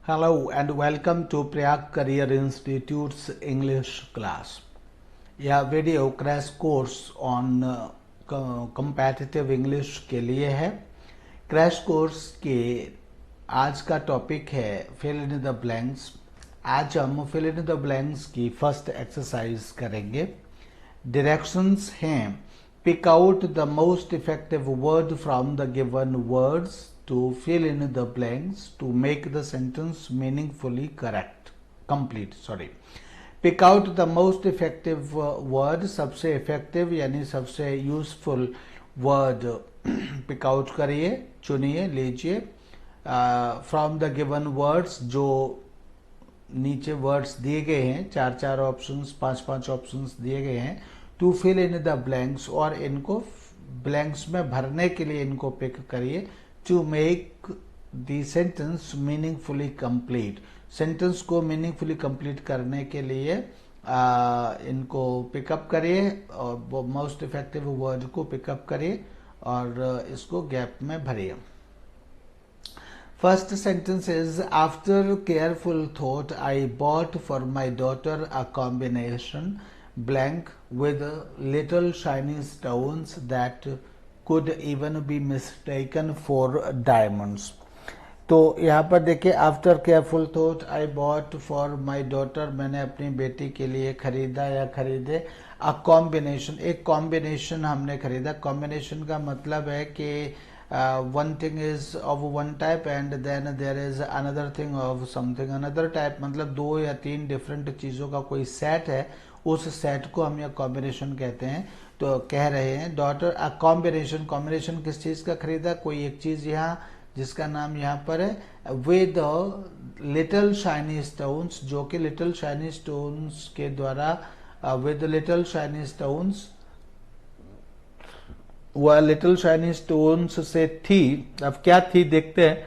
Hello and welcome to Prayag Career Institute's English class. यह video crash course on competitive English के लिए है। Crash course के आज का टॉपिक है फिल इन द ब्लैंक्स। आज हम फिल इन द ब्लैंक्स की फर्स्ट एक्सरसाइज करेंगे। डायरेक्शंस हैं, pick out the most effective word from the given words to fill in the blanks to make the sentence meaningfully complete. Pick out the most effective word, सबसे effective यानी सबसे useful word pick out करिए, चुनिए, लीजिए from the given words, जो नीचे words दिए गए हैं, चार ऑप्शंस, पांच ऑप्शंस दिए गए हैं, to fill in the blanks, और इनको blanks में भरने के लिए इनको पिक करिए। To make the sentence meaningfully complete, sentence को मीनिंगफुली कंप्लीट करने के लिए इनको पिकअप करिए और मोस्ट इफेक्टिव वर्ड को पिकअप करिए और इसको गैप में भरिए। First sentence is after careful thought I bought for my daughter a combination blank with little shiny stones that could even be mistaken for diamonds। तो यहाँ पर देखिए, after careful thought I bought for my daughter, मैंने अपनी बेटी के लिए खरीदा या खरीदे अ कॉम्बिनेशन, एक कॉम्बिनेशन हमने खरीदा। कॉम्बिनेशन का मतलब है कि one thing is of one type and then there is another thing of something another type, मतलब दो या तीन डिफरेंट चीज़ों का कोई सेट है, उस सेट को हम यह कॉम्बिनेशन कहते हैं। तो कह रहे हैं डॉटर अ कॉम्बिनेशन, कॉम्बिनेशन किस चीज़ का खरीदा, कोई एक चीज़ यहाँ जिसका नाम यहाँ पर है विद लिटिल शाइनी स्टोन्स, जो कि लिटिल शाइनी स्टोन्स के द्वारा विद लिटिल शाइनी स्टोन्स, वह लिटिल शाइनी स्टोन्स से थी। अब क्या थी देखते हैं।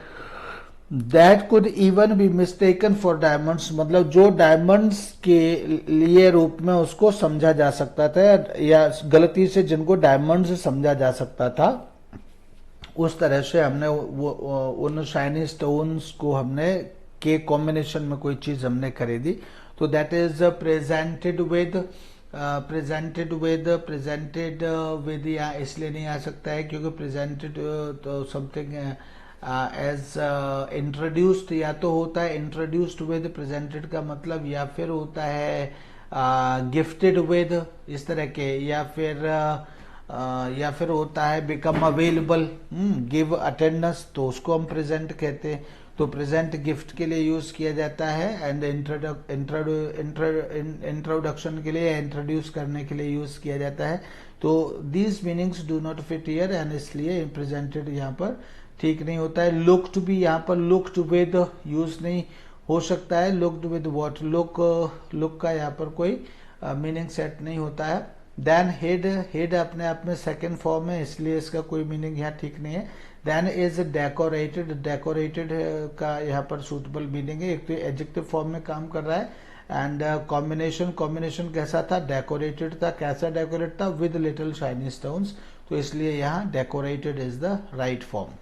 That could even be mistaken for diamonds, मतलब जो डायमंड्स के लिए रूप में उसको समझा जा सकता था या गलती से जिनको डायमंड्स समझा जा सकता था, उस तरह से हमने वो उन शाइनी स्टोन्स को हमने के कॉम्बिनेशन में कोई चीज हमने खरीदी। तो दैट इज प्रेजेंटेड विद या इसलिए नहीं आ सकता है क्योंकि प्रेजेंटेड तो समथिंग एज इंट्रोड्यूस्ड या तो होता है इंट्रोड्यूस्ड विद, प्रेजेंटेड का मतलब या फिर होता है गिफ्टेड विद, इस तरह के, या फिर होता है बिकम अवेलेबल, गिव अटेंडेंस, तो उसको हम प्रेजेंट कहते हैं। तो प्रेजेंट गिफ्ट के लिए यूज किया जाता है एंड इंट्रोडक्शन के लिए, इंट्रोड्यूस करने के लिए यूज किया जाता है। तो these meanings do not fit here and इसलिए प्रेजेंटेड यहाँ पर ठीक नहीं होता है। लुक्ड भी यहाँ पर लुक्ड विद यूज नहीं हो सकता है। लुक्ड विद व्हाट, लुक का यहाँ पर कोई मीनिंग सेट नहीं होता है। देन हेड अपने आप में सेकंड फॉर्म है इसलिए इसका कोई मीनिंग यहाँ ठीक नहीं है। देन इज डेकोरेटेड, डेकोरेटेड का यहाँ पर सूटेबल मीनिंग है, एक तो एडजेक्टिव फॉर्म में काम कर रहा है। एंड कॉम्बिनेशन कैसा था, डेकोरेटेड था। कैसा डेकोरेट था, विद लिटिल शाइनी स्टोन्स, तो इसलिए यहाँ decorated is the right form.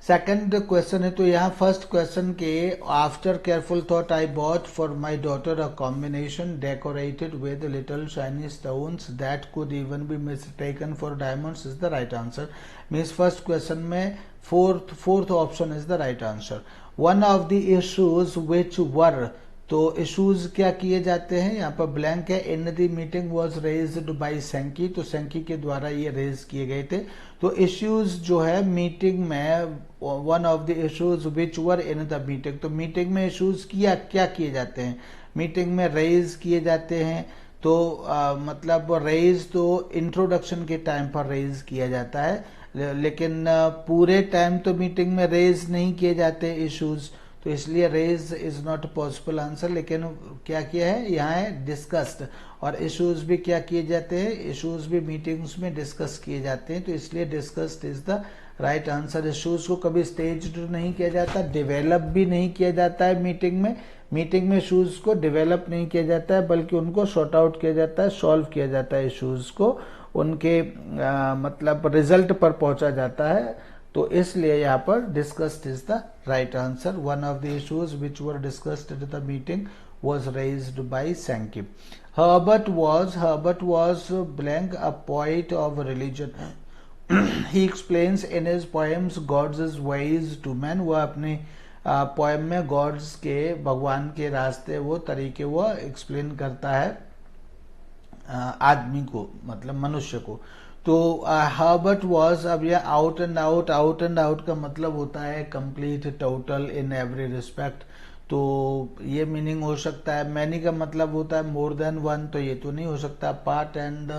Second question है, तो यहाँ फर्स्ट क्वेश्चन के after careful thought I bought for my daughter a combination decorated with little shiny stones that could even be mistaken for diamonds is the right answer. Means first question में fourth option is the right answer. One of the issues which were, तो issues क्या किए जाते हैं, यहाँ पर blank है। In the meeting was raised by सेंकी, तो सेंकी के द्वारा ये रेज किए गए थे। तो इश्यूज जो है मीटिंग में, one of the issues which were in the meeting, तो मीटिंग में इश्यूज क्या किए जाते हैं, मीटिंग में रेज किए जाते हैं। तो मतलब रेज तो इंट्रोडक्शन के टाइम पर रेज किया जाता है, लेकिन पूरे टाइम तो मीटिंग में रेज नहीं किए जाते इश्यूज, तो इसलिए raise is not possible answer. लेकिन क्या किया है यहाँ है डिस्कस्ड, और इश्यूज भी क्या किए जाते हैं, इश्यूज भी मीटिंग्स में डिस्कस किए जाते हैं, तो इसलिए discussed is the right answer. Issues को कभी स्टेज्ड नहीं किया जाता, डेवलप भी नहीं किया जाता है मीटिंग में इश्यूज को डेवलप नहीं किया जाता है, बल्कि उनको सॉर्ट आउट किया जाता है, सॉल्व किया जाता है इश्यूज को, उनके मतलब रिजल्ट पर पहुंचा जाता है। तो इसलिए यहाँ पर discussed is the right answer. One of the issues which were discussed at the meeting was raised by Sankey. Herbert was blank a poet of religion. He explains in his poems God's ways to man. वो अपने poem में God's के, भगवान के रास्ते, वो तरीके वो एक्सप्लेन करता है आदमी को, मतलब मनुष्य को। तो हर्बर्ट वॉज, अब यह आउट एंड आउट का मतलब होता है कंप्लीट, टोटल, इन एवरी रिस्पेक्ट। तो ये मीनिंग हो सकता है। मैनी का मतलब होता है मोर देन वन, तो ये तो नहीं हो सकता। पार्ट एंड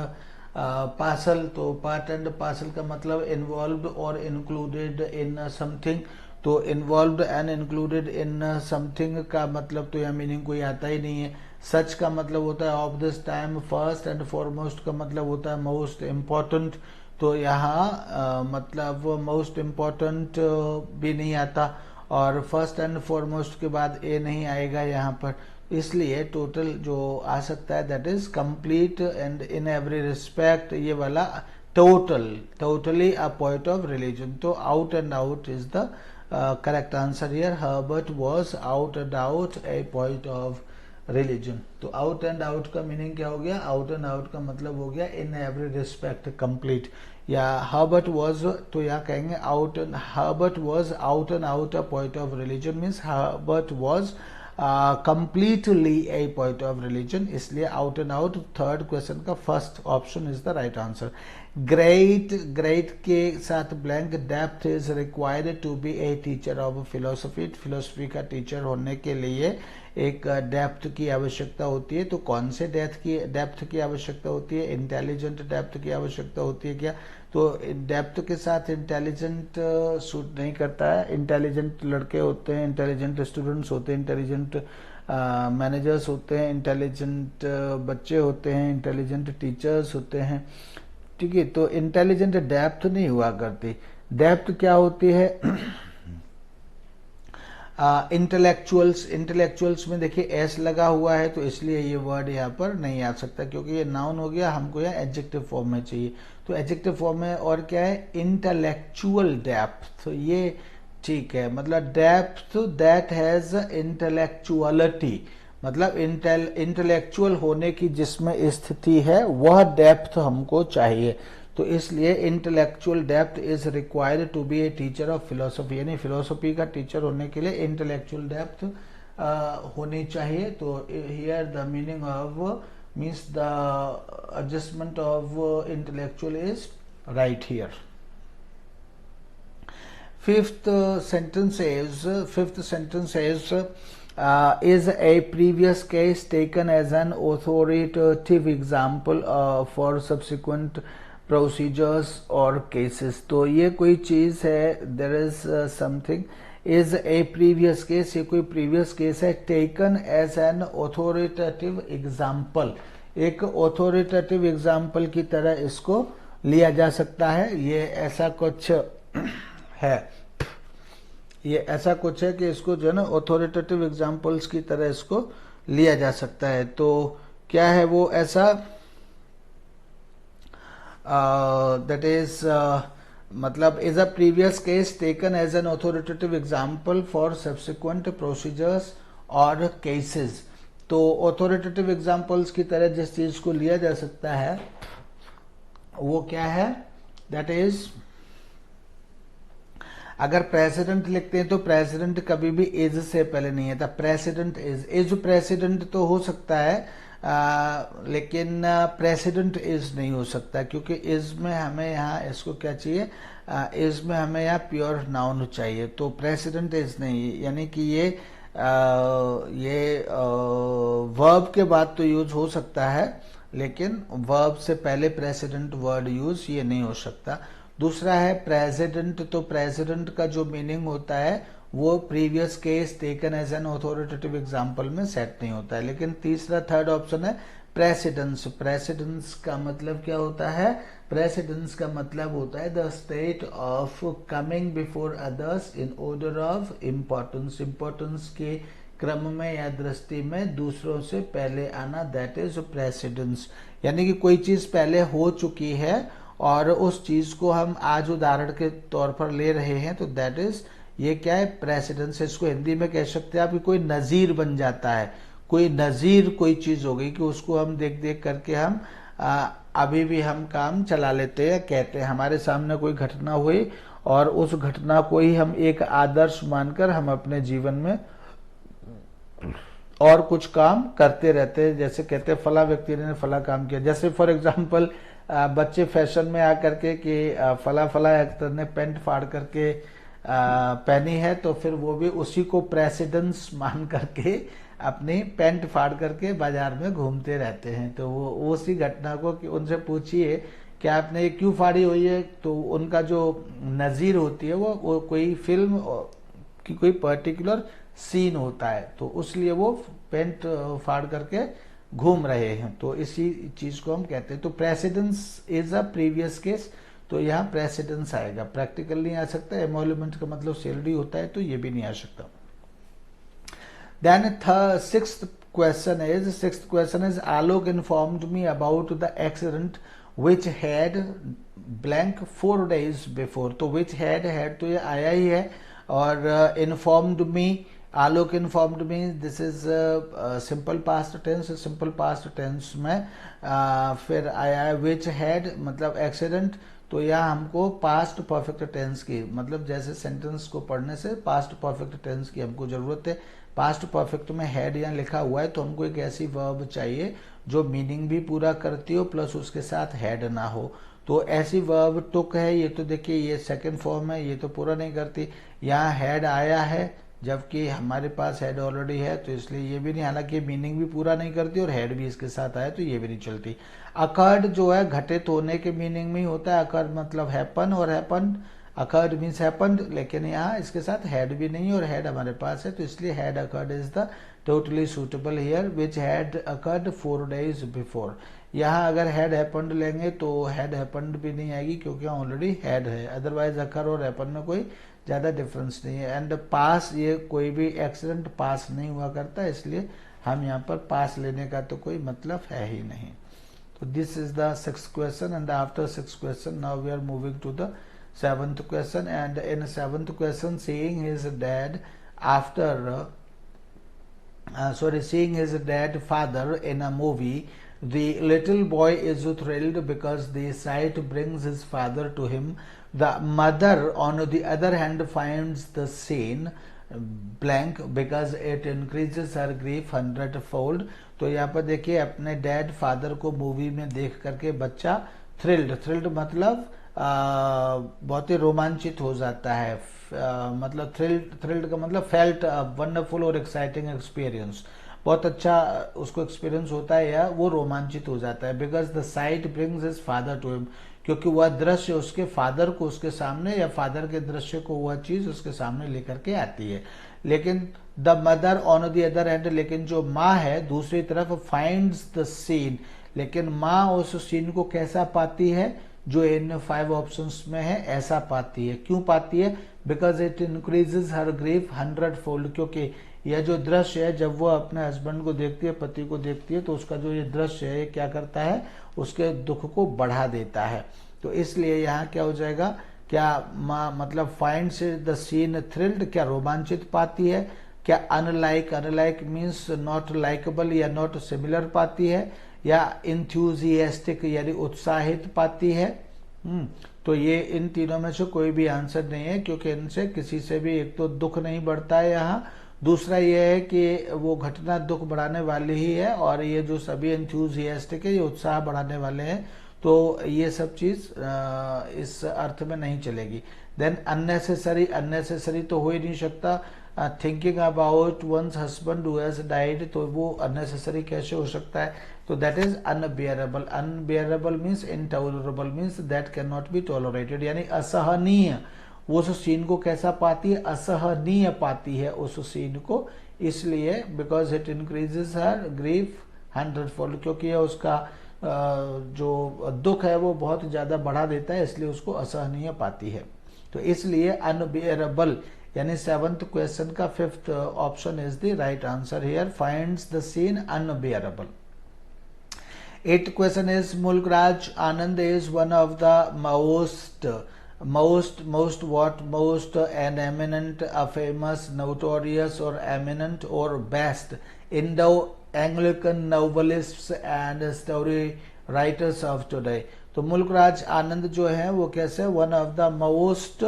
पार्सल, तो पार्ट एंड पार्सल का मतलब इन्वॉल्व्ड और इंक्लूडेड इन समथिंग। तो involved and included in something का मतलब तो यह मीनिंग कोई आता ही नहीं है। सच का मतलब होता है of this time. First and foremost का मतलब होता है मोस्ट इम्पोर्टेंट। तो यहाँ मतलब मोस्ट इम्पोर्टेंट भी नहीं आता, और फर्स्ट एंड फॉरमोस्ट के बाद ए नहीं आएगा यहाँ पर, इसलिए टोटल जो आ सकता है that is complete and in every respect, ये वाला totally a point of religion. तो out and out is the correct answer here. Herbert was out and out a point of religion. तो आउट एंड आउट का meaning क्या हो गया? Out and out का मतलब हो गया इन एवरी रिस्पेक्ट कंप्लीट। या हर्बर्ट वाज, तो यहाँ कहेंगे out and, Herbert was out and out a point of religion means Herbert was completely a point of religion, इसलिए out and out third question का first option is the right answer. Great के साथ blank, depth is required to be a teacher of philosophy. Philosophy का teacher होने के लिए एक depth की आवश्यकता होती है। तो कौन से डेप्थ की आवश्यकता होती है? इंटेलिजेंट डेप्थ की आवश्यकता होती है क्या? तो डेप्थ के साथ इंटेलिजेंट सूट नहीं करता है। इंटेलिजेंट लड़के होते हैं, इंटेलिजेंट स्टूडेंट्स होते हैं, इंटेलिजेंट मैनेजर्स होते हैं, इंटेलिजेंट बच्चे होते हैं, इंटेलिजेंट टीचर्स होते हैं, ठीक है। तो इंटेलिजेंट डेप्थ नहीं हुआ करती। डेप्थ क्या होती है? इंटेलेक्चुअल्स में देखिए एस लगा हुआ है, तो इसलिए ये वर्ड यहाँ पर नहीं आ सकता, क्योंकि ये नाउन हो गया, हमको यहाँ एडजेक्टिव फॉर्म में चाहिए। तो एडजेक्टिव फॉर्म में और क्या है? Intellectual depth. तो ये ठीक है, मतलब डेप्थ दैट हैज इंटेलेक्चुअलिटी, मतलब इंटेलेक्चुअल होने की जिसमें स्थिति है, वह डेप्थ हमको चाहिए। तो इसलिए intellectual depth is required to be a teacher of philosophy, यानी फिलोसफी का टीचर होने के लिए इंटेलेक्चुअल डेप्थ होनी चाहिए। तो here the meaning of means the adjustment of intellectual is right here. Fifth sentence is is a previous case taken as an authoritative example for subsequent procedures or cases। तो ये कोई चीज है, there is something is a previous case, ये कोई previous case है, taken as an authoritative example, एक authoritative example की तरह इसको लिया जा सकता है। ये ऐसा कुछ है, ये ऐसा कुछ है कि इसको जो है ना ऑथोरिटेटिव एग्जाम्पल्स की तरह इसको लिया जा सकता है। तो क्या है वो ऐसा? दैट इज मतलब is a previous case taken as an authoritative example for subsequent procedures और केसेस। तो ऑथोरिटेटिव एग्जाम्पल्स की तरह जिस चीज को लिया जा सकता है वो क्या है? दैट इज, अगर प्रेसिडेंट लिखते हैं तो प्रेसिडेंट कभी भी इज से पहले नहीं आता। प्रेसिडेंट इज प्रेसिडेंट तो हो सकता है, लेकिन प्रेसिडेंट इज नहीं हो सकता, क्योंकि इज में हमें यहाँ इसको क्या चाहिए? इज में हमें यहाँ प्योर नाउन चाहिए। तो प्रेसिडेंट इज नहीं, यानी कि ये वर्ब के बाद तो यूज हो सकता है, लेकिन वर्ब से पहले प्रेसिडेंट वर्ड यूज ये नहीं हो सकता। दूसरा है प्रेसिडेंट, तो प्रेसिडेंट का जो मीनिंग होता है वो previous case taken as an authoritative example में सेट नहीं होता है। लेकिन तीसरा थर्ड ऑप्शन है प्रेसिडेंस। प्रेसिडेंस का मतलब क्या होता है? प्रेसिडेंस का मतलब होता है the state of coming before others in order of importance, importance के क्रम में या दृष्टि में दूसरों से पहले आना, दैट इज प्रेसिडेंस। यानी कि कोई चीज पहले हो चुकी है और उस चीज को हम आज उदाहरण के तौर पर ले रहे हैं, तो दैट इज, ये क्या है, प्रेसिडेंस। इसको हिंदी में कह सकते हैं आप कि कोई नजीर बन जाता है, कोई नजीर कोई चीज हो गई कि उसको हम देख देख करके हम अभी भी हम काम चला लेते हैं, कहते हैं हमारे सामने कोई घटना हुई और उस घटना को ही हम एक आदर्श मानकर हम अपने जीवन में और कुछ काम करते रहते हैं। जैसे कहते हैं फला व्यक्ति ने फला काम किया, जैसे फॉर एग्जांपल बच्चे फैशन में आकर के कि फला फला एक्टर ने पैंट फाड़ करके पहनी है, तो फिर वो भी उसी को प्रेसिडेंस मान करके अपनी पैंट फाड़ करके बाजार में घूमते रहते हैं। तो वो उसी घटना को कि उनसे पूछिए कि आपने ये क्यों फाड़ी हुई है, तो उनका जो नजीर होती है वो कोई फिल्म की कोई पर्टिकुलर सीन होता है, तो उसलिए वो पेंट फाड़ करके घूम रहे हैं। तो इसी चीज को हम कहते हैं। तो precedence is a previous case, तो यहाँ प्रेसिडेंस आएगा। प्रैक्टिकल नहीं आ सकता, एमोल्यूमेंट का मतलब सैलरी होता है, तो ये भी नहीं आ सकता। Then sixth question is Alok informed me about the accident which had blank 4 days before. तो विच हैड तो ये आया ही है, और informed me, Alok informed me, this is simple past tense. Simple past tense में फिर आया है विच हैड मतलब एक्सीडेंट, तो यहाँ हमको पास्ट परफेक्ट टेंस की, मतलब जैसे सेंटेंस को पढ़ने से पास्ट परफेक्ट टेंस की हमको जरूरत है। पास्ट परफेक्ट में हैड यहाँ लिखा हुआ है, तो हमको एक ऐसी वर्ब चाहिए जो मीनिंग भी पूरा करती हो प्लस उसके साथ हैड ना हो। तो ऐसी वर्ब टुक है, ये तो देखिए ये सेकंड फॉर्म है, ये तो पूरा नहीं करती। यहाँ हैड आया है जबकि हमारे पास हेड ऑलरेडी है, तो इसलिए ये भी नहीं, हालांकि मीनिंग भी पूरा नहीं करती और हेड भी इसके साथ आया तो ये भी नहीं चलती। अकर्ड जो है घटित होने के मीनिंग में ही होता है। अकर्ड मतलब हैपन, और हैपन, अकर्ड मीन्स हैपन्ड, लेकिन यहाँ इसके साथ हेड भी नहीं और हेड हमारे पास है, तो इसलिए head occurred is the totally suitable here, which had occurred 4 days before. यहाँ अगर हेड हैपन्ड लेंगे तो हेड हैपन्ड भी नहीं आएगी क्योंकि ऑलरेडी हेड है। अदरवाइज अकर और हैपन में कोई ज्यादा डिफरेंस नहीं है। एंड पास, ये कोई भी एक्सीडेंट पास नहीं हुआ करता, इसलिए हम यहाँ पर पास लेने का तो कोई मतलब है ही नहीं। तो this is the 6th question, and after 6th question now we are moving to the 7th question. And in 7th question, seeing his dad after seeing his dad father in a movie, the little boy is thrilled because the sight brings his father to him. The mother, on the other hand, finds the scene blank because it increases her grief 100-fold. तो यहाँ पर देखिए अपने dad father को movie में देख करके बच्चा थ्रिल्ड मतलब बहुत ही रोमांचित हो जाता है। मतलब थ्रिल्ड का मतलब फेल्ट वंडरफुल और एक्साइटिंग एक्सपीरियंस, बहुत अच्छा उसको एक्सपीरियंस होता है या वो रोमांचित हो जाता है। Because the sight brings his father to him, क्योंकि वह दृश्य उसके फादर को उसके सामने, या फादर के दृश्य को वह चीज उसके सामने लेकर के आती है। लेकिन the mother on the other hand, लेकिन जो माँ है दूसरी तरफ, फाइंड्स द सीन, लेकिन माँ उस सीन को कैसा पाती है जो इन 5 ऑप्शंस में है, ऐसा पाती है। क्यों पाती है? Because it increases her grief 100-fold, क्योंकि यह जो दृश्य है जब वो अपने हस्बैंड को देखती है, पति को देखती है, तो उसका जो ये दृश्य है क्या करता है, उसके दुख को बढ़ा देता है। तो इसलिए यहाँ क्या हो जाएगा, क्या मतलब फाइंड्स द सीन थ्रिल्ड, क्या रोमांचित पाती है, क्या अनलाइक मीन्स नॉट लाइकेबल या नॉट सिमिलर पाती है, या इंथ्यूजियास्टिक यानी उत्साहित पाती है। तो ये इन तीनों में से कोई भी आंसर नहीं है, क्योंकि इनसे किसी से भी एक तो दुख नहीं बढ़ता है यहाँ, दूसरा ये है कि वो घटना दुख बढ़ाने वाली ही है, और ये जो सभी इंथ्यूजियास्टिक है ये उत्साह बढ़ाने वाले हैं, तो ये सब चीज इस अर्थ में नहीं चलेगी। देन अननेसेसरी तो हो ही नहीं सकता। Thinking about one's husband who has died, तो वो अननेसेसरी कैसे हो सकता है, तो that is unbearable means intolerable means that can not be tolerated, यानी असहनीय। वो उस सीन को कैसा पाती है, असहनीय पाती है उस सीन को, इसलिए because it increases her grief 100-fold, क्योंकि उसका जो दुख है वो बहुत ज्यादा बढ़ा देता है, इसलिए उसको असहनीय पाती है। तो इसलिए अनबियरेबल यानी 7th क्वेश्चन का 5th option is the right answer here, finds the scene unbearable. Eighth question is Mulkraj Anand is one of the most an eminent, a famous, notorious or eminent or best Indo-Anglican novelists and story writers of today. तो मुल्कराज आनंद जो है वो कैसे one of the most,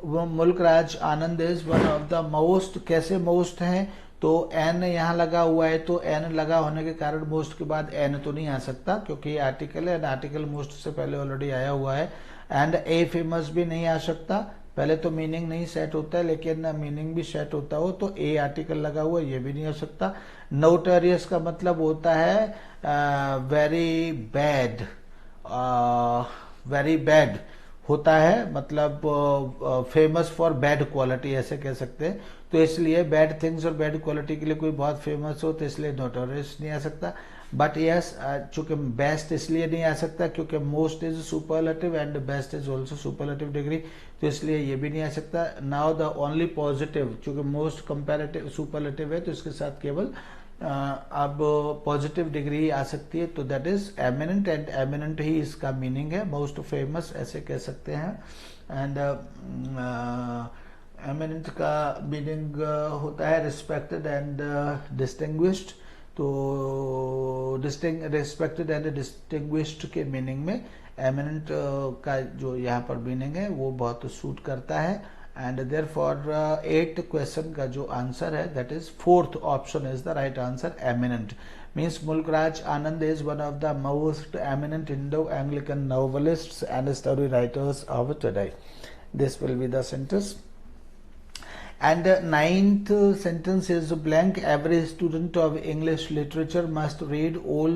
Mulk Raj Anand is one of the most, कैसे most है तो N यहाँ लगा हुआ है, तो एन लगा होने के कारण मोस्ट के बाद एन तो नहीं आ सकता क्योंकि ये आर्टिकल है, आर्टिकल मोस्ट से पहले ऑलरेडी आया हुआ है। एंड ए फेमस भी नहीं आ सकता, पहले तो मीनिंग नहीं सेट होता है लेकिन मीनिंग भी सेट होता हो तो ए आर्टिकल लगा हुआ है, ये भी नहीं हो सकता। नोटोरियस का मतलब होता है वेरी बैड, वेरी बैड होता है, मतलब फेमस फॉर बैड क्वालिटी ऐसे कह सकते हैं। तो इसलिए बैड थिंग्स और बैड क्वालिटी के लिए कोई बहुत फेमस हो तो इसलिए नोटोरियस नहीं आ सकता। बट यस, चूंकि बेस्ट इसलिए नहीं आ सकता क्योंकि most is superlative and best is also superlative degree, तो इसलिए ये भी नहीं आ सकता। नाउ द ओनली पॉजिटिव, चूंकि मोस्ट कंपैरेटिव सुपरलेटिव है तो इसके साथ केवल अब पॉजिटिव डिग्री आ सकती है, तो that is eminent, and eminent ही इसका मीनिंग है, मोस्ट फेमस ऐसे कह सकते हैं। एंड एमिनेंट का मीनिंग होता है रिस्पेक्टेड एंड डिस्टिंग्विश्ड, तो रिस्पेक्टेड एंड डिस्टिंग्विश्ड के मीनिंग में एमिनेंट का जो यहाँ पर मीनिंग है वो बहुत सूट करता है। एंड देयरफॉर 8th क्वेश्चन का जो आंसर है that is 4th option is the right answer, eminent means Mulk Raj Anand is one of the most eminent Indo Anglican novelists and story writers of today. This will be the sentence. And 9th sentence is blank. Every student of English literature must read all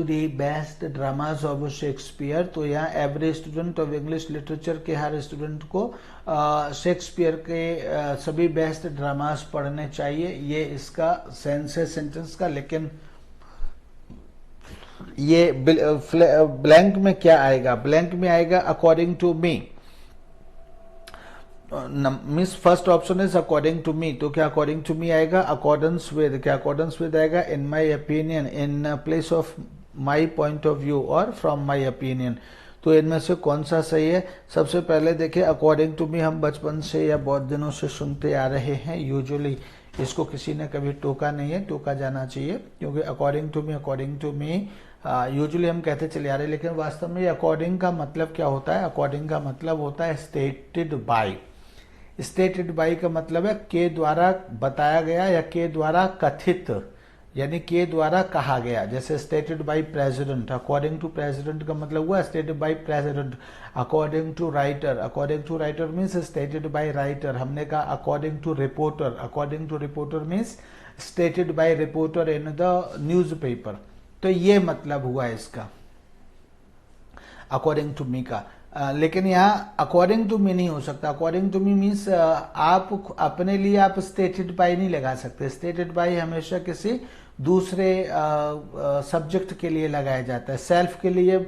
the best dramas of Shakespeare. तो यहाँ every student of English literature के हर student को Shakespeare के सभी best dramas पढ़ने चाहिए, ये इसका सेंस है सेंटेंस का। लेकिन ये ब्लैंक में क्या आएगा? ब्लैंक में आएगा according to me, means first option is according to me, तो क्या अकॉर्डिंग टू मी आएगा? अकॉर्डेंस विद, क्या अकॉर्डेंस विद आएगा? In my opinion, in place of my point of view और फ्रॉम माई ओपिनियन। तो इनमें से कौन सा सही है? सबसे पहले देखिए अकॉर्डिंग टू मी हम बचपन से या बहुत दिनों से सुनते आ रहे हैं, यूजुअली इसको किसी ने कभी टोका नहीं है, टोका जाना चाहिए क्योंकि अकॉर्डिंग टू मी यूजुअली हम कहते चले आ रहे हैं। लेकिन वास्तव में अकॉर्डिंग का मतलब क्या होता है? अकॉर्डिंग का मतलब होता है स्टेटेड बाय। स्टेटेड बाय का मतलब है के द्वारा बताया गया या के द्वारा कथित, यानी के द्वारा कहा गया। जैसे stated by president, according to president का मतलब हुआ stated by president. According to writer means stated by writer. हमने कहा according to reporter means stated by reporter in the newspaper. तो ये मतलब हुआ इसका अकॉर्डिंग टू मी का। लेकिन यहाँ अकॉर्डिंग टू मी नहीं हो सकता। अकॉर्डिंग टू मी मीन्स आप अपने लिए आप स्टेटेड बाय नहीं लगा सकते। स्टेटेड बाय हमेशा किसी दूसरे सब्जेक्ट के लिए लगाया जाता है, सेल्फ के लिए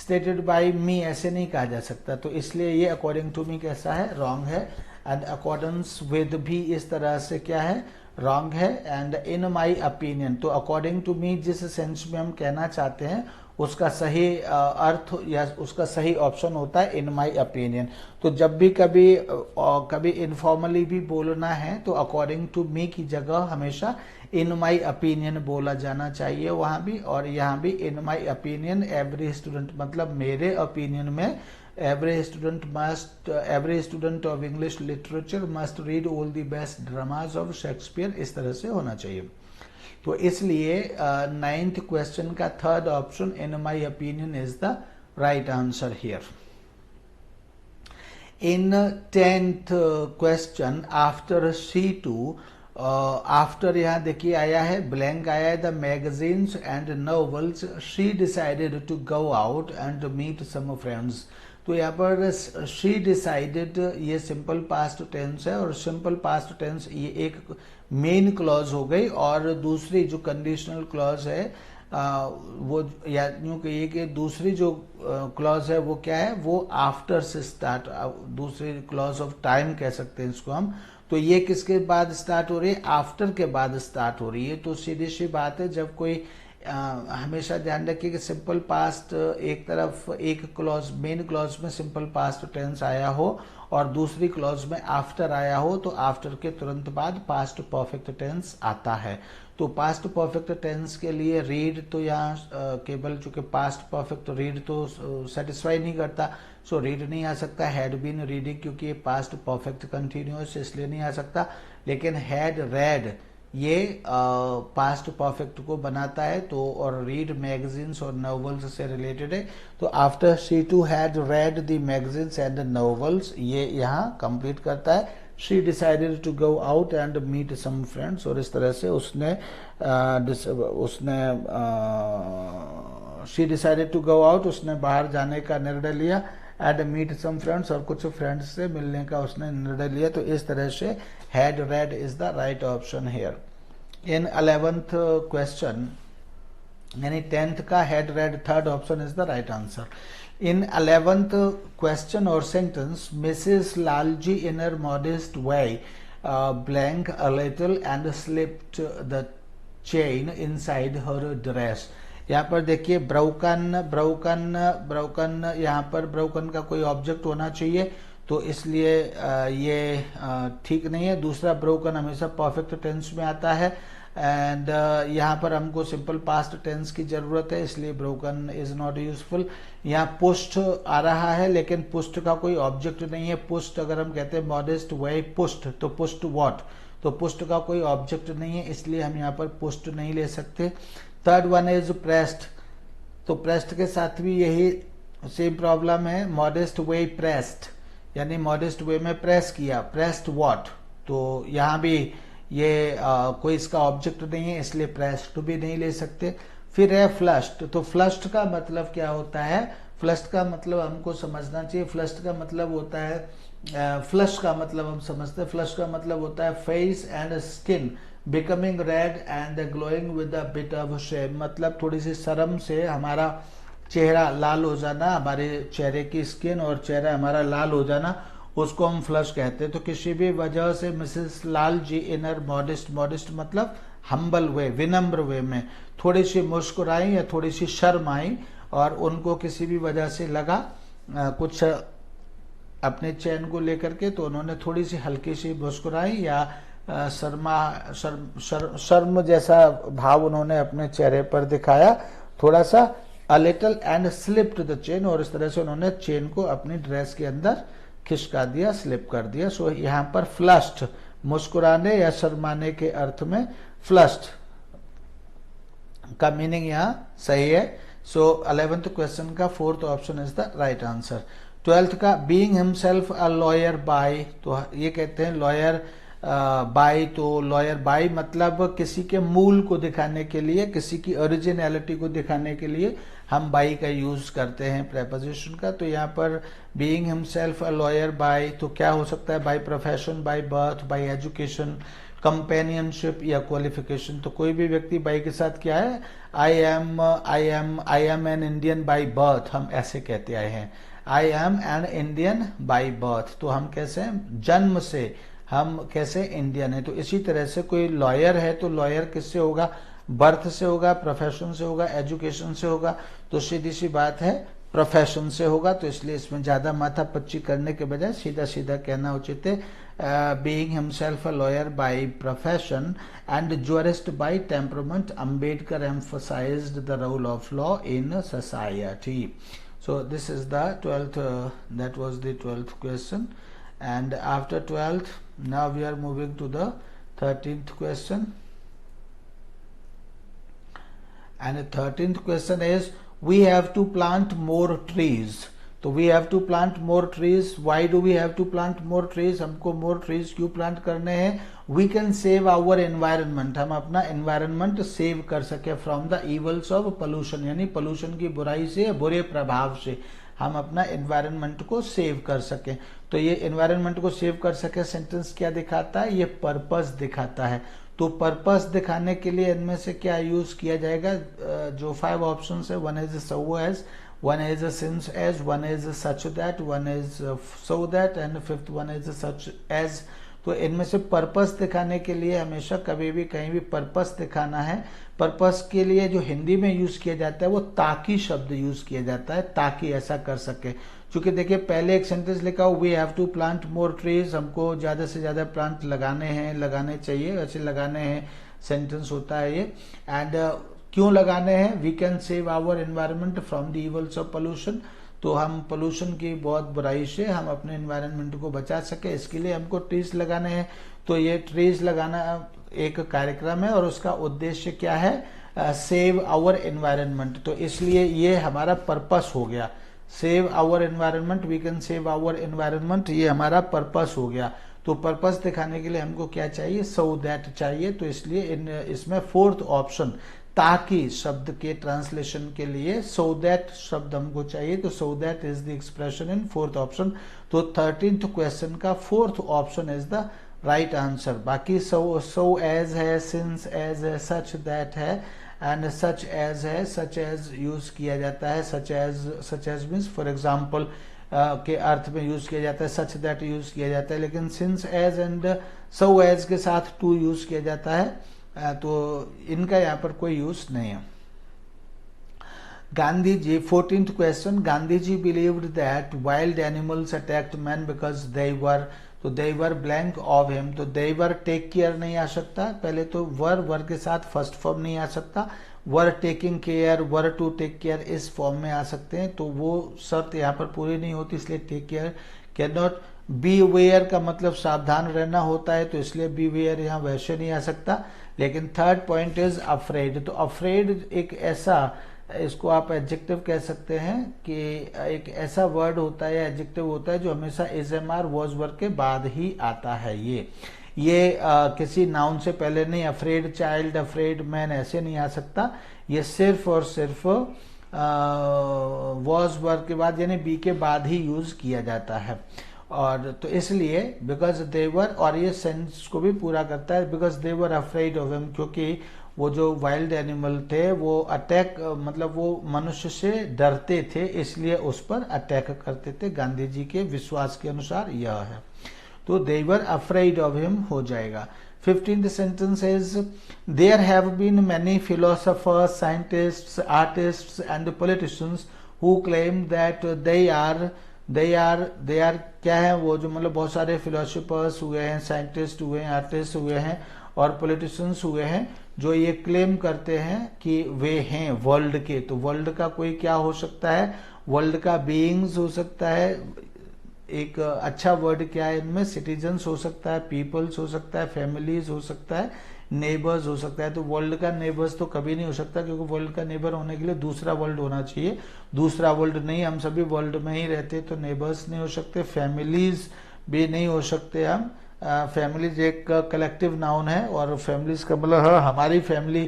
स्टेटेड बाय मी ऐसे नहीं कहा जा सकता। तो इसलिए ये अकॉर्डिंग टू मी कैसा है? रॉन्ग है। एंड अकॉर्डेंस विद भी इस तरह से क्या है? रॉन्ग है। एंड इन माई ओपिनियन, तो अकॉर्डिंग टू मी जिस सेंस में हम कहना चाहते हैं उसका सही अर्थ या उसका सही ऑप्शन होता है इन माई ओपिनियन। तो जब भी कभी इनफॉर्मली भी बोलना है तो अकॉर्डिंग टू मी की जगह हमेशा इन माई ओपिनियन बोला जाना चाहिए वहां भी, और यहाँ भी इन माई ओपिनियन एवरी स्टूडेंट, मतलब मेरे ओपिनियन में every student of English literature must read all the best dramas of Shakespeare, इस तरह से होना चाहिए। तो इसलिए 9th क्वेश्चन का 3rd option in my opinion is the right answer here. In 10th question after C2, after यहाँ देखिए आया है ब्लैंक आया है, the magazines and novels she decided to go out and meet some friends. तो यहाँ पर शी डिसाइडेड ये सिंपल पास्ट टेंस है, और सिंपल पास्ट टेंस ये एक मेन क्लॉज हो गई, और दूसरी जो कंडीशनल क्लॉज है वो या यूं कहिए कि दूसरी जो क्लॉज है वो क्या है? वो आफ्टर से स्टार्ट, दूसरी क्लॉज ऑफ टाइम कह सकते हैं इसको हम। तो ये किसके बाद स्टार्ट हो रही है? आफ्टर के बाद स्टार्ट हो रही है। तो सीधी सी बात है, जब कोई हमेशा ध्यान रखिए कि सिंपल पास्ट एक तरफ एक क्लॉज मेन क्लॉज में सिंपल पास्ट टेंस आया हो और दूसरी क्लॉज में आफ्टर आया हो तो आफ्टर के तुरंत बाद पास्ट परफेक्ट टेंस आता है। तो पास्ट परफेक्ट टेंस के लिए रीड तो यहाँ केवल चूंकि पास्ट परफेक्ट रीड तो सेटिस्फाई नहीं करता, सो रीड नहीं आ सकता। हैड बीन रीडिंग क्योंकि ये पास्ट परफेक्ट कंटिन्यूअस इसलिए नहीं आ सकता, लेकिन हैड रेड ये पास्ट परफेक्ट को बनाता है। तो और रीड मैगजीन्स और नॉवेल्स से रिलेटेड है, तो after she to had read the magazines and novels ये यहाँ कंप्लीट करता है। She decided to go out and meet some friends, और इस तरह से she decided to go out उसने बाहर जाने का निर्णय लिया, एंड मीट सम फ्रेंड्स और कुछ फ्रेंड्स से मिलने का उसने निर्णय लिया। तो इस तरह से had read is the right option here. In 11th question यानी 10th का had read third option is the right answer. In 11th question or sentence, Mrs. Lalji in her modest way blank a little and slipped the chain inside her dress। यहाँ पर देखिए broken यहाँ पर broken का कोई object होना चाहिए, तो इसलिए ये ठीक नहीं है। दूसरा ब्रोकन हमेशा परफेक्ट टेंस में आता है, एंड यहाँ पर हमको सिंपल पास्ट टेंस की जरूरत है, इसलिए ब्रोकन इज नॉट यूजफुल। यहाँ पुस्ट आ रहा है लेकिन पुस्ट का कोई ऑब्जेक्ट नहीं है। पुस्ट अगर हम कहते हैं मॉडेस्ट वे पुस्ट, तो पुस्ट व्हाट, तो पुस्ट का कोई ऑब्जेक्ट नहीं है, इसलिए हम यहाँ पर पुस्ट नहीं ले सकते। थर्ड वन इज प्रेस्ड, तो प्रेस्ड के साथ भी यही सेम प्रॉब्लम है। मॉडेस्ट वे प्रेस्ड यानी मॉडेस्ट वे में प्रेस किया, प्रेस्ड व्हाट, तो यहाँ भी ये कोई इसका ऑब्जेक्ट नहीं है, इसलिए प्रेस्ड भी नहीं ले सकते। फिर है फ्लश्ड, तो फ्लश्ड का मतलब क्या होता है? फ्लश्ड का मतलब हमको समझना चाहिए। फ्लश्ड का मतलब होता है फ्लश का मतलब हम समझते हैं, फ्लश का मतलब होता है face and skin becoming red and glowing with a bit of shame, मतलब थोड़ी सी शर्म से हमारा चेहरा लाल हो जाना, हमारे चेहरे की स्किन और चेहरा हमारा लाल हो जाना, उसको हम फ्लश कहते हैं। तो किसी भी वजह से Mrs Lal ji inner modest मतलब हम्बल वे, विनम्र वे में थोड़ी सी मुस्कुराई या थोड़ी सी शर्म आई और उनको किसी भी वजह से लगा कुछ अपने चैन को लेकर के, तो उन्होंने थोड़ी सी हल्की सी मुस्कुराई या शर्म जैसा भाव उन्होंने अपने चेहरे पर दिखाया थोड़ा सा, a little and slipped the chain, और इस तरह से उन्होंने चेन को अपनी ड्रेस के अंदर खिसका दिया, स्लिप कर दिया। सो यहाँ पर फ्लश्ड मुस्कुराने या शर्माने के अर्थ में फ्लश्ड का मीनिंग यहाँ सही है। सो 11th क्वेश्चन का 4th option is the right answer. 12th का being himself a lawyer bye, तो ये कहते हैं लॉयर बाय, तो लॉयर बाय मतलब किसी के मूल को दिखाने के लिए, किसी की ओरिजिनलिटी को दिखाने के लिए हम बाई का यूज करते हैं प्रेपोजिशन का। तो यहाँ पर being himself a lawyer bye, तो क्या हो सकता है? By profession, by birth, bye education, companionship या क्वालिफिकेशन। तो कोई भी व्यक्ति बाई के साथ क्या है? I am an Indian by birth, हम ऐसे कहते आए हैं, I am an Indian by birth, तो हम कैसे जन्म से हम कैसे इंडियन है। तो इसी तरह से कोई लॉयर है तो लॉयर किससे होगा? बर्थ से होगा, प्रोफेशन से होगा, एजुकेशन से होगा, तो सीधी सी बात है प्रोफेशन से होगा। तो इसलिए इसमें ज्यादा माथापच्ची करने के बजाय सीधा सीधा कहना उचित है, being himself a lawyer by profession and jurist by temperament, Ambedkar emphasized the role of law in society. So this is the 12th, that was the 12th question, and after 12th now we are moving to the 13th question, and the 13th question is we have to plant more trees. तो we have to plant more trees. Why do we have to plant more trees? हमको more trees क्यों plant करने हैं? We can save our environment, हम अपना environment save कर सके from the evils of pollution, यानी pollution की बुराई से, बुरे प्रभाव से हम अपना environment को save कर सके। तो ये environment को save कर सके सेंटेंस क्या दिखाता है? ये पर्पस दिखाता है। तो पर्पस दिखाने के लिए इनमें से क्या यूज किया जाएगा? जो 5 ऑप्शन है, one is so as, one is since as, one is such that, one is so that, and 5th one is such as। तो इनमें से पर्पस दिखाने के लिए हमेशा कभी भी कहीं भी पर्पस दिखाना है। पर्पस के लिए जो हिंदी में यूज किया जाता है वो ताकि शब्द यूज किया जाता है, ताकि ऐसा कर सके। क्योंकि देखिए पहले एक सेंटेंस लिखा हो, we have to plant more trees, हमको ज्यादा से ज्यादा प्लांट लगाने हैं, लगाने चाहिए, वैसे लगाने हैं सेंटेंस होता है ये। एंड क्यों लगाने हैं, we can save our environment from the evils of pollution, तो हम पोल्यूशन की बहुत बुराई से हम अपने एनवायरनमेंट को बचा सके, इसके लिए हमको ट्रीज लगाने हैं। तो ये ट्रीज लगाना एक कार्यक्रम है और उसका उद्देश्य क्या है, सेव आवर एनवायरनमेंट। तो इसलिए ये हमारा पर्पस हो गया, save our environment, we can save our environment, ये हमारा पर्पस हो गया। तो पर्पस दिखाने के लिए हमको क्या चाहिए, सो दैट चाहिए। तो इसलिए इसमें फोर्थ ऑप्शन ताकि शब्द के ट्रांसलेशन के लिए सो दैट शब्द हमको चाहिए, तो so that is the expression in fourth option. तो 13th क्वेश्चन का fourth option is the right answer. बाकी सो एज है, सिंस एज है, सच दैट है एंड सच एज है, सच एज यूज किया जाता है, such as means for example के अर्थ में यूज किया जाता है, सच दैट यूज किया जाता है। लेकिन since as and so as के साथ टू यूज किया जाता है, तो इनका यहाँ पर कोई यूज नहीं है। Gandhi ji, 14th question, Gandhi ji believed that wild animals attacked man because they were, तो they were blank of him, तो दे वर टेक केयर नहीं आ सकता, पहले तो वर के साथ फर्स्ट फॉर्म नहीं आ सकता, were taking care, were to take care इस फॉर्म में आ सकते हैं, तो वो शर्त यहाँ पर पूरी नहीं होती, इसलिए take care can not. Be aware का मतलब सावधान रहना होता है, तो इसलिए बी अवेयर यहाँ वैसे नहीं आ सकता। लेकिन थर्ड पॉइंट इज अफ्रेड, तो अफ्रेड एक ऐसा, इसको आप एडजेक्टिव कह सकते हैं कि एक ऐसा वर्ड होता है, एडजेक्टिव होता है जो हमेशा is am are was word के बाद ही आता है। ये किसी नाउन से पहले नहीं, अफ्रेड चाइल्ड, अफ्रेड मैन ऐसे नहीं आ सकता, ये सिर्फ और सिर्फ वॉज वर्ड के बाद यानी बी के बाद ही यूज किया जाता है। और तो इसलिए बिकॉज देवर, और ये सेंस को भी पूरा करता है, because they were afraid of him, क्योंकि वो जो वाइल्ड एनिमल थे वो अटैक मतलब वो मनुष्य से डरते थे, इसलिए उस पर अटैक करते थे, गांधी जी के विश्वास के अनुसार यह है। तो they were afraid of him हो जाएगा। 15th sentence is there have been many philosophers, scientists, artists and politicians who claim that they are क्या है, वो जो मतलब बहुत सारे फिलोसोफर्स हुए हैं, साइंटिस्ट हुए हैं, आर्टिस्ट हुए हैं और पॉलिटिशियंस हुए हैं जो ये क्लेम करते हैं कि वे हैं वर्ल्ड के। तो वर्ल्ड का कोई क्या हो सकता है, वर्ल्ड का बीइंग्स हो सकता है, एक अच्छा वर्ड क्या है इनमें, सिटीजन्स हो सकता है, पीपल्स हो सकता है, फैमिलीज हो सकता है, नेबर्स हो सकता है। तो वर्ल्ड का नेबर्स तो कभी नहीं हो सकता, क्योंकि वर्ल्ड का नेबर होने के लिए दूसरा वर्ल्ड होना चाहिए, दूसरा वर्ल्ड नहीं, हम सभी वर्ल्ड में ही रहते, तो नेबर्स नहीं हो सकते, फैमिलीज भी नहीं हो सकते हम। फैमिलीज एक कलेक्टिव नाउन है और फैमिलीज का मतलब हमारी फैमिली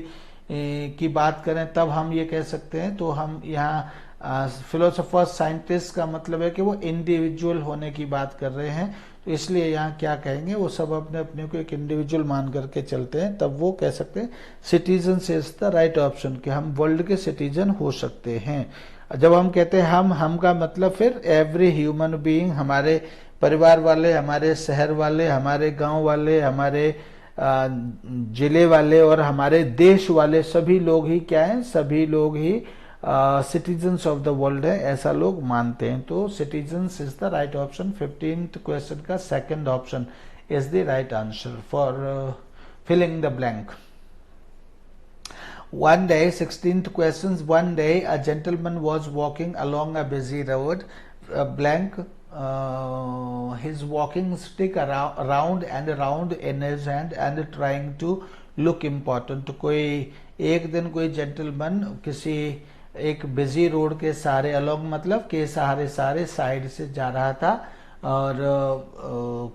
की बात करें तब हम ये कह सकते हैं। तो हम यहाँ फिलोसोफर साइंटिस्ट का मतलब है कि वो इंडिविजुअल होने की बात कर रहे हैं, तो इसलिए यहाँ क्या कहेंगे, वो सब अपने अपने को एक इंडिविजुअल मान करके चलते हैं, तब वो कह सकते हैं citizen is the right option, कि हम वर्ल्ड के सिटीजन हो सकते हैं। जब हम कहते हैं हम का मतलब फिर एवरी ह्यूमन बीइंग, हमारे परिवार वाले, हमारे शहर वाले, हमारे गांव वाले, हमारे जिले वाले और हमारे देश वाले, सभी लोग ही क्या हैं, सभी लोग ही सिटीजन्स ऑफ द वर्ल्ड है, ऐसा लोग मानते हैं। तो citizens is the right option. 15th question का second option is the right answer for filling the blank. One day, 16th questions, one day a gentleman was walking along a busy road, blank, his walking stick around and around in his hand and trying to look important. कोई एक दिन कोई gentleman किसी एक busy road के सहारे, along मतलब के सहारे सारे साइड से जा रहा था और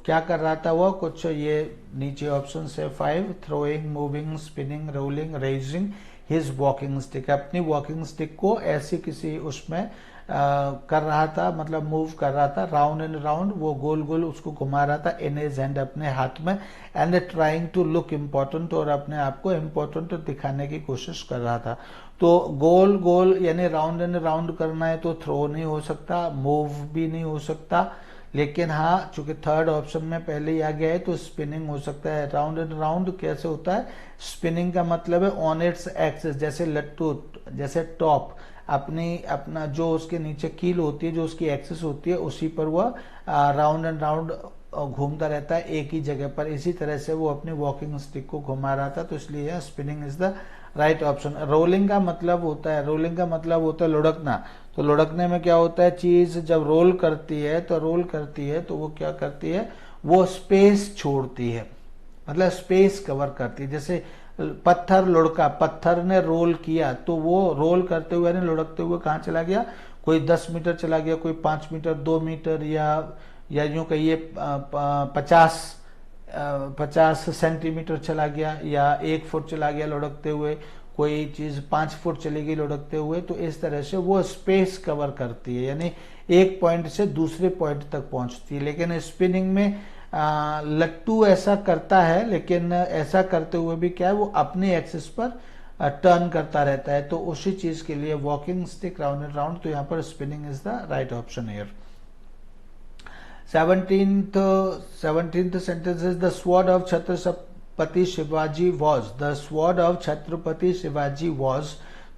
क्या कर रहा था वो, कुछ ये नीचे ऑप्शन से 5, throwing, moving, spinning, rolling, raising his walking stick, अपनी वॉकिंग स्टिक को ऐसी किसी उसमें कर रहा था, मतलब मूव कर रहा था, राउंड एंड राउंड, वो गोल गोल उसको घुमा रहा था, इन हिज हैंड अपने हाथ में, and trying to look important, और अपने आप को इम्पोर्टेंट दिखाने की कोशिश कर रहा था। तो गोल गोल यानी राउंड एंड राउंड करना है तो थ्रो नहीं हो सकता, मूव भी नहीं हो सकता, लेकिन हाँ, चूंकि थर्ड ऑप्शन में पहले ही आ गया है तो स्पिनिंग हो सकता है। राउंड एंड राउंड कैसे होता है? स्पिनिंग का मतलब है ऑन इट्स एक्सिस, जैसे लट्टू, जैसे टॉप अपना जो उसके नीचे कील होती है, जो उसकी एक्सिस होती है, उसी पर वह राउंड एंड राउंड घूमता रहता है एक ही जगह पर। इसी तरह से वो अपनी वॉकिंग स्टिक को घुमा रहा था, तो इसलिए spinning is the right option. Rolling का मतलब होता है, रोलिंग का मतलब होता है लुढ़कना। तो लुढ़कने में क्या होता है, चीज जब रोल करती है तो वो क्या करती है, वो स्पेस छोड़ती है, मतलब स्पेस कवर करती है। जैसे पत्थर लुढ़का, पत्थर ने रोल किया तो वो रोल करते हुए यानी लुढ़कते हुए कहाँ चला गया, कोई 10 मीटर चला गया, कोई 5 मीटर, 2 मीटर, या यूं कहिए 50 सेंटीमीटर चला गया, या 1 फुट चला गया लुढ़कते हुए, कोई चीज 5 फुट चली गई लुढ़कते हुए। तो इस तरह से वो स्पेस कवर करती है, यानी एक पॉइंट से दूसरे पॉइंट तक पहुंचती है। लेकिन स्पिनिंग में लट्टू ऐसा करता है, लेकिन ऐसा करते हुए भी क्या है, वो अपने एक्सिस पर टर्न करता रहता है। तो उसी चीज के लिए walking stick, round and round, तो यहाँ पर spinning is the right option here. 17th sentence is the sword of Chhatrapati Shivaji was, the sword of Chhatrapati Shivaji was।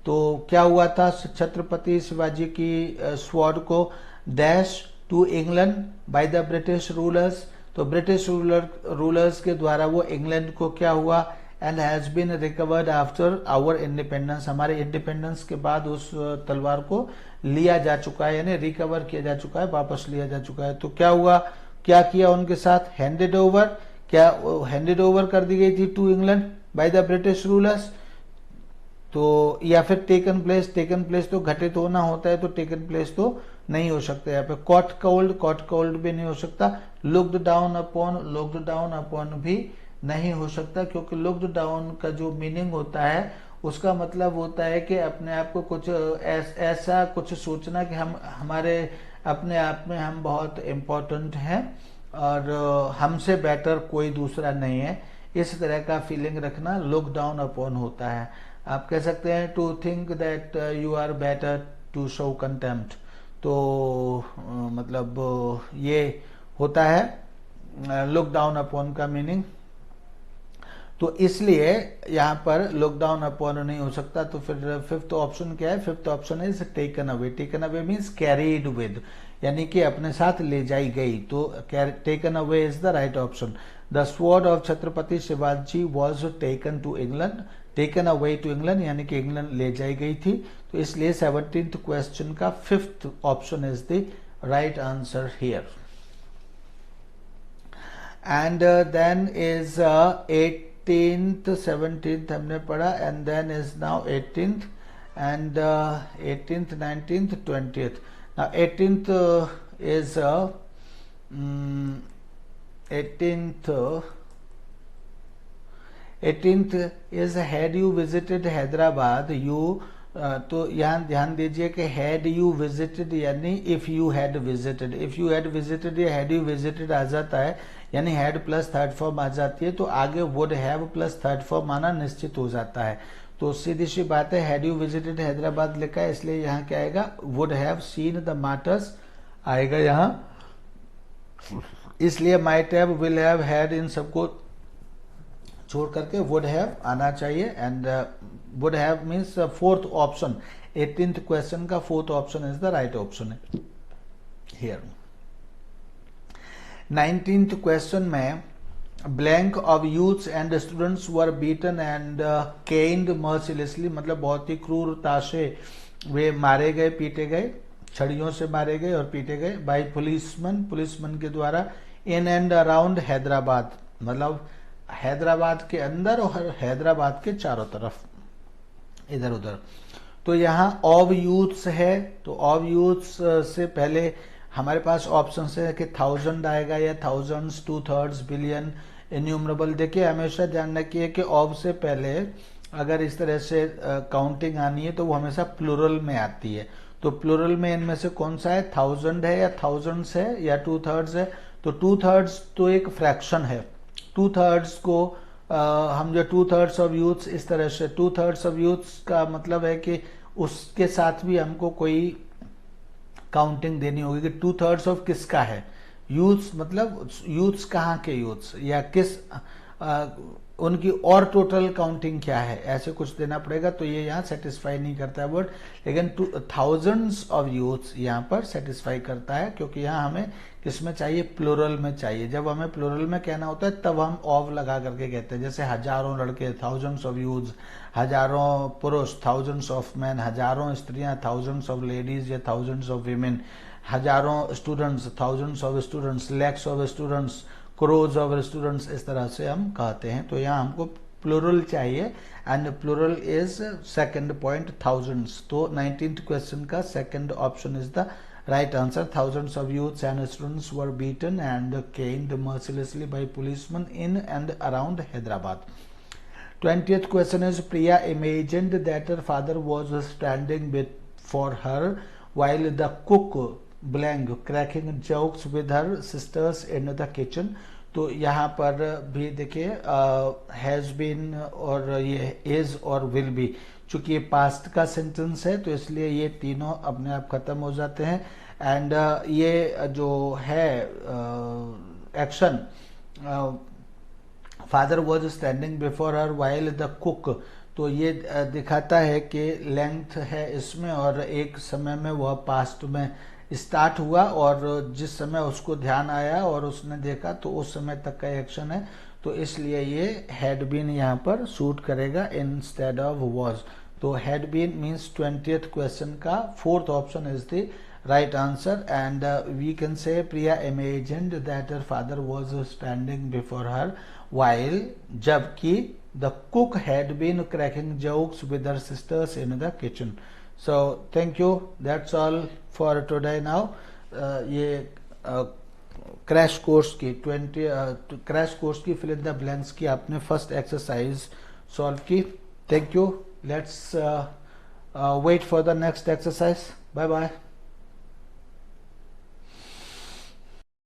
तो क्या हुआ था, छत्रपति शिवाजी की स्वॉर्ड को dash to England by the British rulers. तो ब्रिटिश रूलर्स के द्वारा वो इंग्लैंड को क्या हुआ, and has been recovered after our independence, हमारे इंडिपेंडेंस के बाद उस तलवार को लिया जा चुका है, यानी रिकवर किया जा चुका है, वापस लिया जा चुका है। तो क्या हुआ, क्या किया उनके साथ, हैंडेड ओवर, क्या हैंडेड ओवर कर दी गई थी to England by the British rulers. तो या फिर टेकन प्लेस तो घटित होना होता है, तो टेकन प्लेस तो नहीं हो सकता यहाँ पे। कॉट कोल्ड भी नहीं हो सकता। लुक्ड डाउन अपॉन भी नहीं हो सकता, क्योंकि लुक्ड डाउन का जो मीनिंग होता है उसका मतलब होता है कि अपने आप को कुछ ऐसा कुछ सोचना कि हम हमारे अपने आप में हम बहुत इम्पोर्टेंट हैं और हमसे बेटर कोई दूसरा नहीं है, इस तरह का फीलिंग रखना लुक डाउन अपॉन होता है। आप कह सकते हैं to think that you are better to show contempt. तो मतलब ये होता है लुक डाउन अपॉन का मीनिंग। तो इसलिए यहां पर लुक डाउन अपॉन नहीं हो सकता। तो फिर फिफ्थ ऑप्शन क्या है, fifth option is taken away. Taken away means carried with, यानी कि अपने साथ ले जाई गई। तो taken away is the right option. The sword of Chhatrapati Shivaji was taken to England, taken away to England, यानी कि इंग्लैंड ले जाई गई थी। तो इसलिए 17th क्वेश्चन का fifth option is the right answer here. And then is 18th 17th हमने पढ़ा, and then is now 18th and 18th 19th 20th. Now 18th is 18th is had you visited Hyderabad, you तो यहाँ ध्यान दीजिए कि had you visited यानी if you had visited, if you had visited या had you visited आ जाता है, यानी हैड प्लस थर्ड फॉर्म आ जाती है, तो आगे would have plus third form आना निश्चित हो जाता है। तो सीधी सी बात है, हैड यू विजिटेड हैदराबाद लिखा है, इसलिए यहाँ क्या आएगा, would have seen the martyrs आएगा यहाँ, इसलिए might have, will have, had, इन सबको छोड़ करके वुड हैव आना चाहिए। And would have means fourth option, 18th question का fourth option is the right option है हियर। 19th क्वेश्चन में blank of youths and students were beaten and caned mercilessly, मतलब बहुत ही क्रूरता से वे मारे गए, पीटे गए, छड़ियों से मारे गए और पीटे गए बाय पुलिसमैन के द्वारा इन एंड अराउंड हैदराबाद, मतलब हैदराबाद के अंदर और हैदराबाद के चारों तरफ, इधर उधर। तो यहाँ ऑफ यूथ्स है, तो ऑफ यूथ्स से पहले हमारे पास ऑप्शन है कि 1000 आएगा या थाउजेंड्स, 2/3 बिलियन, इन्यूमरेबल। देखिए हमेशा ध्यान रखिए कि ऑफ से पहले अगर इस तरह से काउंटिंग आनी है तो वो हमेशा प्लूरल में आती है। तो प्लूरल में इनमें से कौन सा है, 1000 है या थाउजेंड्स है या 2/3 है। तो 2/3 तो एक फ्रैक्शन है, 2/3 को हम जो 2/3 ऑफ यूथ्स, इस तरह से 2/3 ऑफ यूथ्स का मतलब है कि उसके साथ भी हमको कोई काउंटिंग देनी होगी कि 2/3 ऑफ किसका है, यूथ्स मतलब यूथ्स कहाँ के यूथ्स, या किस उनकी और टोटल काउंटिंग क्या है, ऐसे कुछ देना पड़ेगा। तो ये यहाँ सेटिस्फाई नहीं करता है वर्ड, लेकिन थाउजेंड्स ऑफ यूथ्स यहाँ पर सेटिस्फाई करता है, क्योंकि यहाँ हमें किसमें चाहिए, प्लूरल में चाहिए। जब हमें प्लूरल में कहना होता है तब हम ऑफ लगा करके कहते हैं, जैसे हजारों लड़के, थाउजेंड्स ऑफ यूथ्स, हजारों पुरुष, थाउजेंड्स ऑफ मैन, हजारों स्त्रियां, थाउजेंड्स ऑफ लेडीज या थाउजेंड्स ऑफ वीमेन, हजारों students, thousands of students, lakhs of students, crores of students, इस तरह से हम कहते हैं। तो यहाँ हमको प्लूरल चाहिए, and plural is second point, thousands. तो 19th क्वेश्चन का second option is the right answer. Thousands of youths and students were beaten and caned mercilessly by policemen in and around Hyderabad. 20th question is, Priya imagined that her father was standing before her while the cook blank cracking jokes with her sisters in the kitchen. तो यहाँ पर भी देखिए has been और ये is और will be, चूंकि ये पास्ट का सेंटेंस है तो इसलिए ये तीनों अपने आप खत्म हो जाते हैं। एंड ये जो है action, father was standing before her while the cook, तो ये दिखाता है कि लेंथ है इसमें, और एक समय में वह पास्ट में स्टार्ट हुआ और जिस समय उसको ध्यान आया और उसने देखा तो उस समय तक का एक्शन है, तो इसलिए ये हैड बीन यहाँ पर शूट करेगा इंस्टेड ऑफ वॉज। तो had been means 20th question का fourth option is the right answer, and we can say Priya imagined that her father was standing before her while, जबकि the cook had been cracking jokes with her sisters in the kitchen. So thank you, that's all for today now. ये crash course की crash course की fill in the blanks की आपने first exercise solve की। Thank you, let's wait for the next exercise. Bye bye.